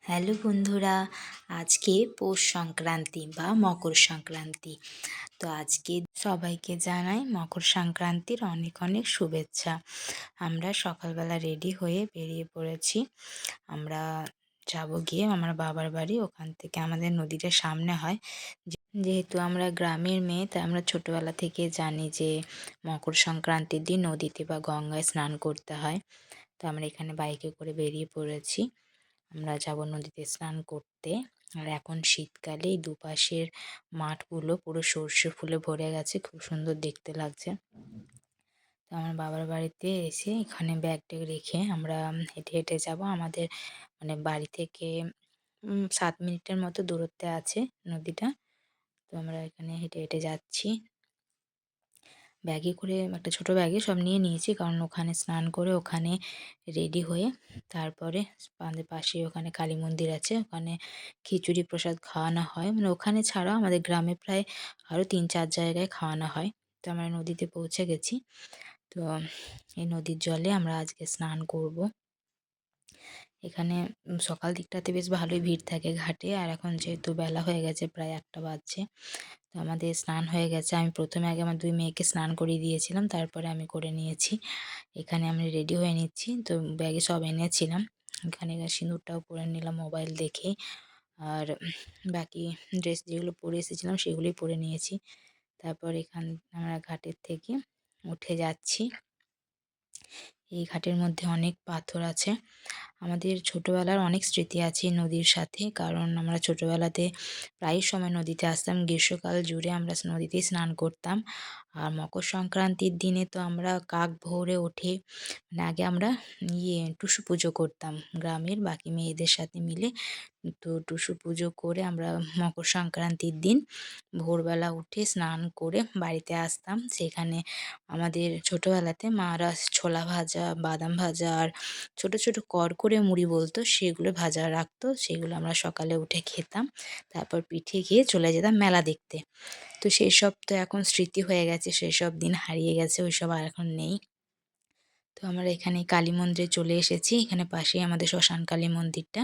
Hello বন্ধুরা, আজকে পৌষ সংক্রান্তি বা মকর সংক্রান্তি। তো আজকে সবাইকে জানাই মকর সংক্রান্তির অনেক অনেক শুভেচ্ছা। আমরা সকালবেলা রেডি হয়ে বেরিয়ে পড়েছি। আমরা যাব গিয়ে আমার বাবার বাড়ি, ওখান থেকে আমাদের নদীটা সামনে হয়। যেহেতু আমরা গ্রামের মেয়ে, তাই আমরা ছোটোবেলা থেকে জানি যে মকর সংক্রান্তির দিন নদীতে বা গঙ্গায় স্নান করতে হয়। তো আমরা এখানে বাইকে করে বেরিয়ে পড়েছি। আমরা যাব নদীতে স্নান করতে। আর এখন শীতকালে এই দুপাশের মাঠগুলো পুরো সর্ষে ফুলে ভরে গেছে, খুব সুন্দর দেখতে লাগছে। তো আমার বাবার বাড়িতে এসে এখানে ব্যাগ ট্যাগ রেখে আমরা হেঁটে হেঁটে যাব। আমাদের বাড়ি থেকে 7 মিনিটের মতো দূরত্বে আছে নদীটা। তো আমরা এখানে হেঁটে হেঁটে যাচ্ছি। ব্যাগে করে একটা ছোট ব্যাগে সব নিয়ে নিয়েছি, কারণ ওখানে স্নান করে ওখানে রেডি হয়ে তারপরে আমাদের পাশে ওখানে কালী মন্দির আছে, ওখানে খিচুড়ি প্রসাদ খাওয়ানো হয়। ওখানে ছাড়াও আমাদের গ্রামে প্রায় আরও 3-4 জায়গায় খাওয়ানো হয়। তো আমরা নদীতে পৌঁছে গেছি। তো এই নদীর জলে আমরা আজকে স্নান করব। এখানে সকাল দিকটাতে বেশ ভালোই ভিড় থাকে ঘাটে, আর এখন যেহেতু বেলা হয়ে গেছে, প্রায় 1টা বাজছে। তো আমাদের স্নান হয়ে গেছে। আমি প্রথমে আগে আমার 2 মেয়েকে স্নান করিয়ে দিয়েছিলাম, তারপরে আমি করে নিয়েছি। এখানে আমি রেডি হয়ে নিচ্ছি। তো ব্যাগে সব এনেছিলাম। এখানে সিঁদুরটাও পরে নিলাম মোবাইল দেখে। আর বাকি ড্রেস যেগুলো পরে এসেছিলাম সেগুলোই পরে নিয়েছি। তারপর আমরা ঘাটের থেকে উঠে যাচ্ছি। এই ঘাটের মধ্যে অনেক পাথর আছে। আমাদের ছোটোবেলার অনেক স্মৃতি আছে নদীর সাথে, কারণ আমরা ছোটোবেলাতে প্রায় সময় নদীতে আসতাম। গ্রীষ্মকাল জুড়ে আমরা নদীতেই স্নান করতাম। আর মকর সংক্রান্তির দিনে তো আমরা কাক ভোরে ওঠে, আগে আমরা টুসু পুজো করতাম গ্রামের বাকি মেয়েদের সাথে মিলে। তো টুসু পুজো করে আমরা মকর সংক্রান্তির দিন ভোরবেলা উঠে স্নান করে বাড়িতে আসতাম। সেখানে আমাদের ছোটোবেলাতে মারা ছোলা ভাজা, বাদাম ভাজা আর ছোট ছোট করে মুড়ি বলতো, সেগুলো ভাজা রাখতো। সেগুলো আমরা সকালে উঠে খেতাম। তারপর পিঠে খেয়ে চলে যেতাম মেলা দেখতে। তো সেসব তো এখন স্মৃতি হয়ে গেছে, সেসব দিন হারিয়ে গেছে, ওইসব আর এখন নেই। তো আমরা এখানে কালী মন্দিরে চলে এসেছি। এখানে পাশেই আমাদের শ্মশান কালী মন্দিরটা।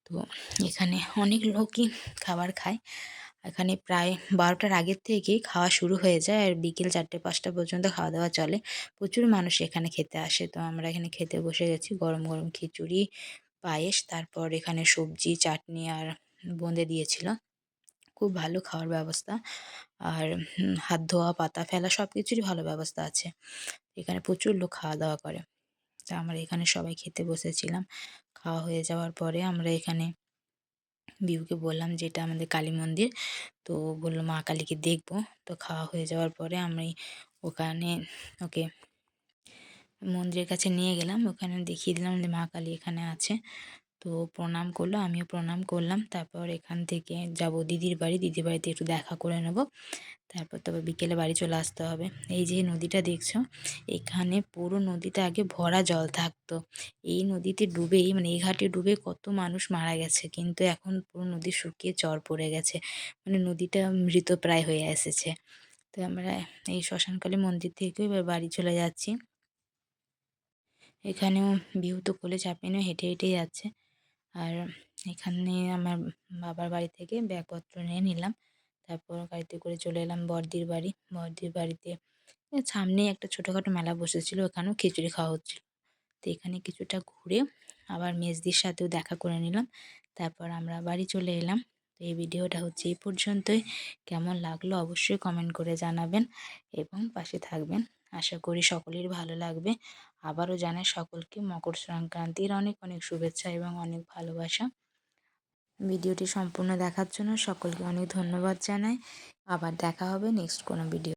তো এখানে অনেক লোকই খাবার খায়। এখানে প্রায় 12টার আগের থেকেই খাওয়া শুরু হয়ে যায়, আর বিকেল 4টে-5টা পর্যন্ত খাওয়া দাওয়া চলে। প্রচুর মানুষ এখানে খেতে আসে। তো আমরা এখানে খেতে বসে গেছি। গরম গরম খিচুড়ি, পায়েস, তারপর এখানে সবজি, চাটনি আর বোঁদে দিয়েছিল। খুব ভালো খাওয়ার ব্যবস্থা। আর হাত ধোয়া, পাতা ফেলা সব কিছুরই ভালো ব্যবস্থা আছে। এখানে প্রচুর লোক খাওয়া দাওয়া করে। তা আমরা এখানে সবাই খেতে বসেছিলাম। খাওয়া হয়ে যাওয়ার পরে আমরা এখানে বিউকে বললাম যে এটা আমাদের কালী মন্দির। তো বলল মা কালীকে দেখব। তো খাওয়া হয়ে যাওয়ার পরে আমি ওখানে ওকে মন্দিরের কাছে নিয়ে গেলাম। ওখানে দেখিয়ে দিলাম যে মা কালী এখানে আছে। তো প্রণাম করলো, আমিও প্রণাম করলাম। তারপর এখান থেকে যাব দিদির বাড়ি। দিদির বাড়িতে একটু দেখা করে নেব। তারপর তবে বিকেলে বাড়ি চলে আসতে হবে। এই যে নদীটা দেখছো, এখানে পুরো নদীতে আগে ভরা জল থাকতো। এই নদীতে ডুবেই এই ঘাটে ডুবে কত মানুষ মারা গেছে, কিন্তু এখন পুরো নদী শুকিয়ে চর পড়ে গেছে। নদীটা মৃতপ্রায় হয়ে এসেছে। তো আমরা এই শ্মশানকালী মন্দির থেকে এবার বাড়ি চলে যাচ্ছি। এখানেও বিহু তো কোলে চাপিয়ে নিয়ে হেঁটে হেঁটেই যাচ্ছে। আর এখানে আমার বাবার বাড়ি থেকে ব্যাগপত্র নিয়ে নিলাম। তারপর গাড়িতে করে চলে এলাম বড়দির বাড়ি। বড়দির বাড়িতে সামনেই একটা ছোটোখাটো মেলা বসেছিল, ওখানেও খিচুড়ি খাওয়া হচ্ছিল। তো এখানে কিছুটা ঘুরে আবার মেজদির সাথেও দেখা করে নিলাম। তারপর আমরা বাড়ি চলে এলাম। তো এই ভিডিওটা হচ্ছে এই পর্যন্তই। কেমন লাগলো অবশ্যই কমেন্ট করে জানাবেন এবং পাশে থাকবেন। আশা করি সকলের ভালো লাগবে। আবারও জানাই সকলকে মকর সংক্রান্তির অনেক অনেক শুভেচ্ছা এবং অনেক ভালোবাসা। ভিডিওটি সম্পূর্ণ দেখার জন্য সকলকে অনেক ধন্যবাদ জানাই। আবার দেখা হবে নেক্সট কোনো ভিডিও।